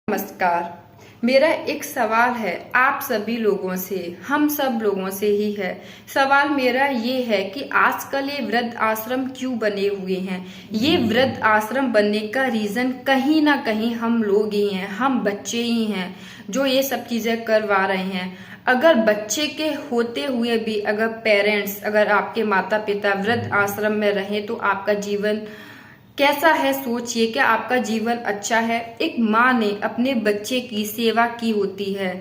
नमस्कार। मेरा एक सवाल है आप सभी लोगों से, हम सब लोगों से ही है। सवाल मेरा ये है कि आजकल ये वृद्ध आश्रम क्यों बने हुए हैं। ये वृद्ध आश्रम बनने का रीजन कहीं ना कहीं हम लोग ही हैं, हम बच्चे ही हैं जो ये सब चीजें करवा रहे हैं। अगर बच्चे के होते हुए भी अगर पेरेंट्स, अगर आपके माता पिता वृद्ध आश्रम में रहें तो आपका जीवन कैसा है सोचिए। क्या आपका जीवन अच्छा है। एक माँ ने अपने बच्चे की सेवा की होती है,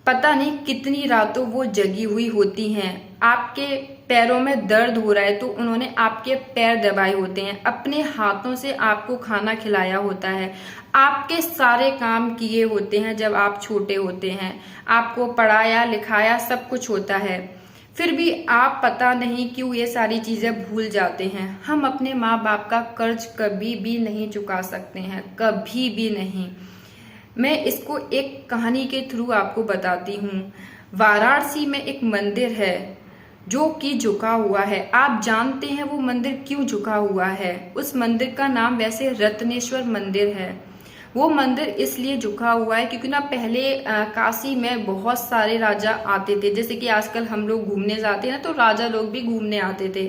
पता नहीं कितनी रातों वो जगी हुई होती हैं। आपके पैरों में दर्द हो रहा है तो उन्होंने आपके पैर दबाए होते हैं, अपने हाथों से आपको खाना खिलाया होता है, आपके सारे काम किए होते हैं। जब आप छोटे होते हैं आपको पढ़ाया लिखाया सब कुछ होता है, फिर भी आप पता नहीं क्यों ये सारी चीजें भूल जाते हैं। हम अपने माँ बाप का कर्ज कभी भी नहीं चुका सकते हैं, कभी भी नहीं। मैं इसको एक कहानी के थ्रू आपको बताती हूँ। वाराणसी में एक मंदिर है जो कि झुका हुआ है। आप जानते हैं वो मंदिर क्यों झुका हुआ है। उस मंदिर का नाम वैसे रत्नेश्वर मंदिर है। वो मंदिर इसलिए झुका हुआ है क्योंकि ना पहले काशी में बहुत सारे राजा आते थे। जैसे कि आजकल हम लोग घूमने जाते हैं ना, तो राजा लोग भी घूमने आते थे।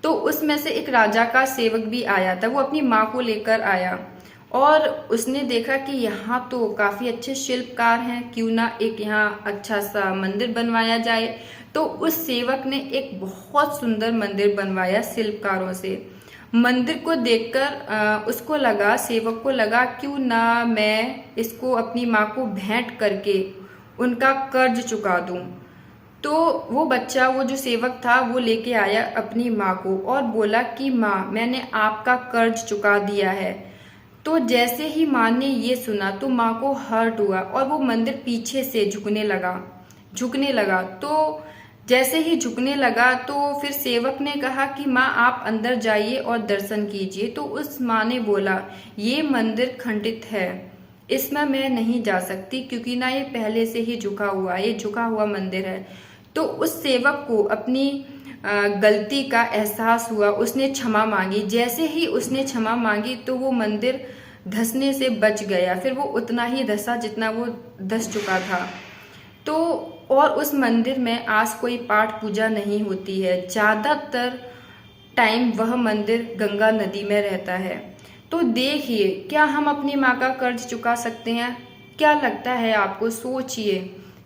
तो उसमें से एक राजा का सेवक भी आया था। वो अपनी माँ को लेकर आया और उसने देखा कि यहाँ तो काफी अच्छे शिल्पकार हैं, क्यों ना एक यहाँ अच्छा सा मंदिर बनवाया जाए। तो उस सेवक ने एक बहुत सुंदर मंदिर बनवाया शिल्पकारों से। मंदिर को देखकर उसको लगा, सेवक को लगा, क्यों ना मैं इसको अपनी माँ को भेंट करके उनका कर्ज चुका दूं। तो वो बच्चा, वो जो सेवक था, वो लेके आया अपनी माँ को और बोला कि माँ मैंने आपका कर्ज चुका दिया है। तो जैसे ही माँ ने ये सुना तो माँ को हर्ट हुआ और वो मंदिर पीछे से झुकने लगा। तो जैसे ही झुकने लगा तो फिर सेवक ने कहा कि माँ आप अंदर जाइए और दर्शन कीजिए। तो उस माँ ने बोला ये मंदिर खंडित है, इसमें मैं नहीं जा सकती क्योंकि ना ये पहले से ही झुका हुआ है, ये झुका हुआ मंदिर है। तो उस सेवक को अपनी गलती का एहसास हुआ, उसने क्षमा मांगी। जैसे ही उसने क्षमा मांगी तो वो मंदिर धंसने से बच गया। फिर वो उतना ही धंसा जितना वो धंस चुका था। तो और उस मंदिर में आज कोई पाठ पूजा नहीं होती है, ज्यादातर टाइम वह मंदिर गंगा नदी में रहता है। तो देखिए, क्या हम अपनी माँ का कर्ज चुका सकते हैं। क्या लगता है आपको, सोचिए।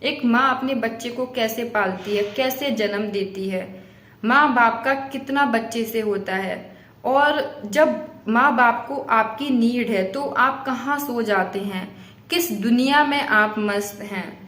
एक माँ अपने बच्चे को कैसे पालती है, कैसे जन्म देती है। माँ बाप का कितना बच्चे से होता है। और जब माँ बाप को आपकी नीड है तो आप कहाँ सो जाते हैं, किस दुनिया में आप मस्त हैं,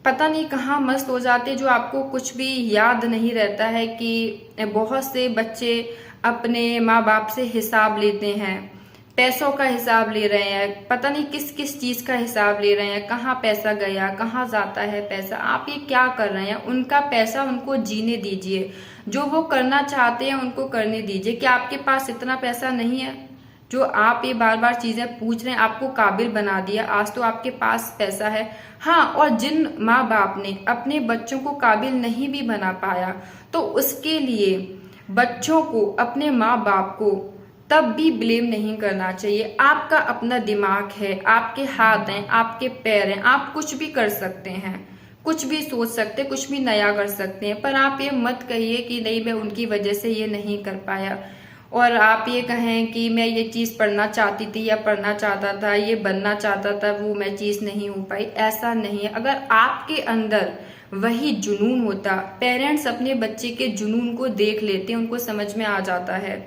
पता नहीं कहाँ मस्त हो जाते, जो आपको कुछ भी याद नहीं रहता है। कि बहुत से बच्चे अपने माँ बाप से हिसाब लेते हैं, पैसों का हिसाब ले रहे हैं, पता नहीं किस किस चीज का हिसाब ले रहे हैं, कहाँ पैसा गया, कहाँ जाता है पैसा। आप ये क्या कर रहे हैं। उनका पैसा उनको जीने दीजिए, जो वो करना चाहते हैं उनको करने दीजिए। क्या आपके पास इतना पैसा नहीं है जो आप ये बार बार चीजें पूछ रहे हैं। आपको काबिल बना दिया, आज तो आपके पास पैसा है। हाँ, और जिन माँ बाप ने अपने बच्चों को काबिल नहीं भी बना पाया तो उसके लिए बच्चों को, अपने माँ बाप को तब भी ब्लेम नहीं करना चाहिए। आपका अपना दिमाग है, आपके हाथ हैं, आपके पैर हैं, आप कुछ भी कर सकते हैं, कुछ भी सोच सकते, कुछ भी नया कर सकते हैं। पर आप ये मत कहिए कि नहीं मैं उनकी वजह से ये नहीं कर पाया, और आप ये कहें कि मैं ये चीज पढ़ना चाहती थी या पढ़ना चाहता था, ये बनना चाहता था, वो मैं चीज नहीं हो पाई। ऐसा नहीं है। अगर आपके अंदर वही जुनून होता, पेरेंट्स अपने बच्चे के जुनून को देख लेते हैं, उनको समझ में आ जाता है।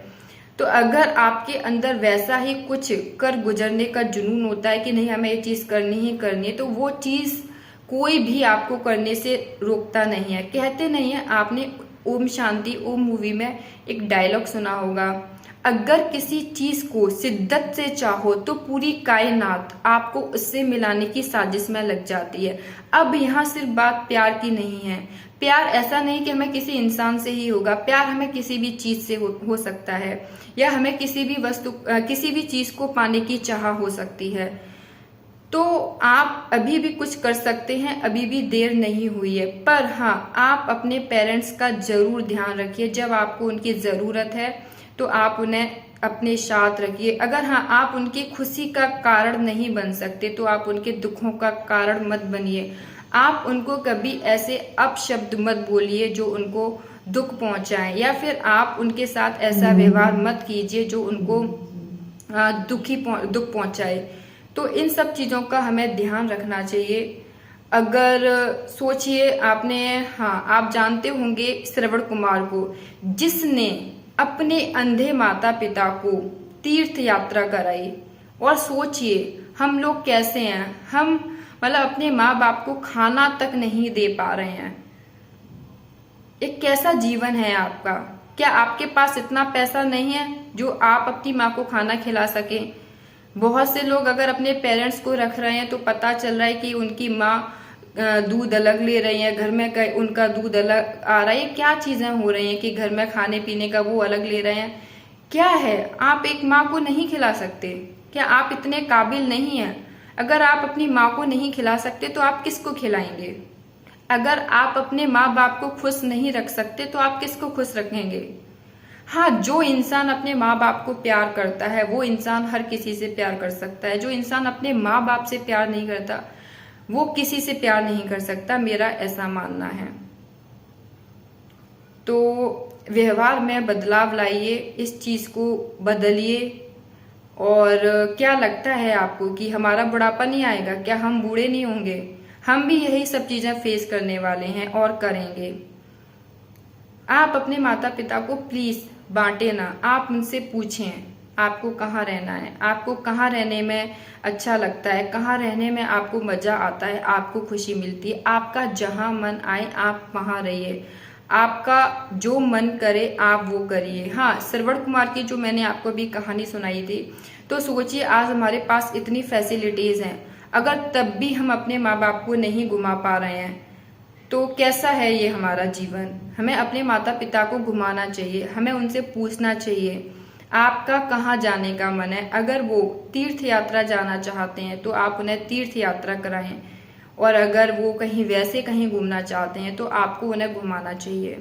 तो अगर आपके अंदर वैसा ही कुछ कर गुजरने का जुनून होता है कि नहीं हमें ये चीज करनी ही करनी है, तो वो चीज कोई भी आपको करने से रोकता नहीं है। कहते नहीं है, आपने ओम शांति ओम मूवी में एक डायलॉग सुना होगा, अगर किसी चीज को शिद्दत से चाहो तो पूरी कायनात आपको उससे मिलाने की साजिश में लग जाती है। अब यहाँ सिर्फ बात प्यार की नहीं है। प्यार ऐसा नहीं कि हमें किसी इंसान से ही होगा, प्यार हमें किसी भी चीज से हो सकता है, या हमें किसी भी वस्तु, किसी भी चीज को पाने की चाह हो सकती है। तो आप अभी भी कुछ कर सकते हैं, अभी भी देर नहीं हुई है। पर हाँ, आप अपने पेरेंट्स का जरूर ध्यान रखिए। जब आपको उनकी जरूरत है तो आप उन्हें अपने साथ रखिए। अगर हाँ आप उनकी खुशी का कारण नहीं बन सकते तो आप उनके दुखों का कारण मत बनिए। आप उनको कभी ऐसे अपशब्द मत बोलिए जो उनको दुख पहुंचाए, या फिर आप उनके साथ ऐसा व्यवहार मत कीजिए जो उनको दुख पहुंचाए। तो इन सब चीजों का हमें ध्यान रखना चाहिए। अगर सोचिए आपने, हाँ आप जानते होंगे श्रवण कुमार को, जिसने अपने अंधे माता पिता को तीर्थ यात्रा कराई। और सोचिए हम लोग कैसे हैं, हम मतलब अपने माँ बाप को खाना तक नहीं दे पा रहे हैं। एक कैसा जीवन है आपका? क्या आपके पास इतना पैसा नहीं है जो आप अपनी माँ को खाना खिला सके? बहुत से लोग अगर अपने पेरेंट्स को रख रहे हैं तो पता चल रहा है कि उनकी माँ दूध अलग ले रही है, घर में उनका दूध अलग आ रहा है। क्या चीजें हो रही हैं कि घर में खाने पीने का वो अलग ले रहे हैं? क्या है, आप एक माँ को नहीं खिला सकते? क्या आप इतने काबिल नहीं हैं? अगर आप अपनी माँ को नहीं खिला सकते तो आप किसको खिलाएंगे? अगर आप अपने माँ बाप को खुश नहीं रख सकते तो आप किसको खुश रखेंगे? हाँ, जो इंसान अपने माँ बाप को प्यार करता है वो इंसान हर किसी से प्यार कर सकता है। जो इंसान अपने माँ बाप से प्यार नहीं करता वो किसी से प्यार नहीं कर सकता, मेरा ऐसा मानना है। तो व्यवहार में बदलाव लाइए, इस चीज को बदलिए। और क्या लगता है आपको कि हमारा बुढ़ापा नहीं आएगा? क्या हम बूढ़े नहीं होंगे? हम भी यही सब चीजें फेस करने वाले हैं और करेंगे। आप अपने माता पिता को प्लीज बांटे ना, आप उनसे पूछें आपको कहाँ रहना है, आपको कहाँ रहने में अच्छा लगता है, कहाँ रहने में आपको मजा आता है, आपको खुशी मिलती है। आपका जहाँ मन आए आप वहाँ रहिए, आपका जो मन करे आप वो करिए। हाँ, श्रवण कुमार की जो मैंने आपको अभी कहानी सुनाई थी, तो सोचिए आज हमारे पास इतनी फैसिलिटीज हैं, अगर तब भी हम अपने माँ बाप को नहीं घुमा पा रहे हैं तो कैसा है ये हमारा जीवन? हमें अपने माता पिता को घुमाना चाहिए, हमें उनसे पूछना चाहिए आपका कहाँ जाने का मन है। अगर वो तीर्थ यात्रा जाना चाहते हैं तो आप उन्हें तीर्थ यात्रा कराएं, और अगर वो कहीं वैसे कहीं घूमना चाहते हैं तो आपको उन्हें घुमाना चाहिए।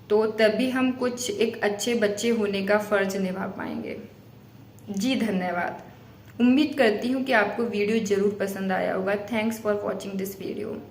तो तभी हम कुछ एक अच्छे बच्चे होने का फर्ज निभा पाएंगे। जी धन्यवाद। उम्मीद करती हूँ कि आपको वीडियो जरूर पसंद आया होगा। Thanks for watching this video.